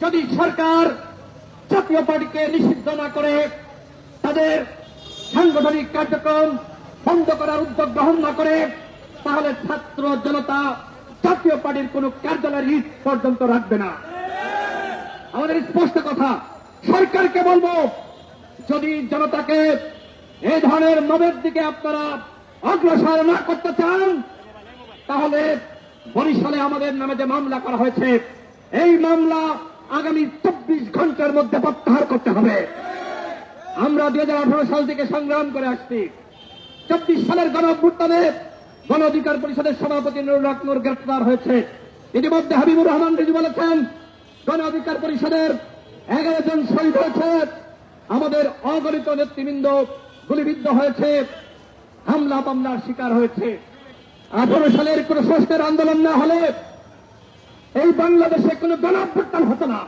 যদি সরকার জাতীয় পার্টিকে নিষিদ্ধ না করে তাদের সাংগঠনিক কার্যক্রম বন্ধ করার উদ্যোগ গ্রহণ না করে, তাহলে ছাত্র জনতা জাতীয় পার্টির কোন কার্যালয়ের ইট পর্যন্ত রাখবে না। আমাদের স্পষ্ট কথা, সরকারকে বলবো, যদি জনতাকে এই ধরনের মবের দিকে আপনারা অগ্রসর না করতে চান, তাহলে বরিশালে আমাদের নামে যে মামলা করা হয়েছে, এই মামলা আগামী 24 ঘন্টার মধ্যে প্রত্যাহার করতে হবে। আমরা 2018 সাল থেকে সংগ্রাম করে আসছি। 24 সালের গণঅভ্যুত্থানে গণ অধিকার পরিষদের সভাপতি নুরুল হক নূর গ্রেফতার হয়েছে। ইতিমধ্যে হাবিবুর রহমান রিজু বলেছেন, গণ অধিকার পরিষদের 11 জন শহীদ হয়েছে, আমাদের অগণিত নেতৃবৃন্দ গুলিবিদ্ধ হয়েছে, হামলা মামলার শিকার হয়েছে। 18 সালের কোন স্বস্তের আন্দোলন না হলে এই বাংলাদেশে কোন গণঅভ্যুত্থান হতো না।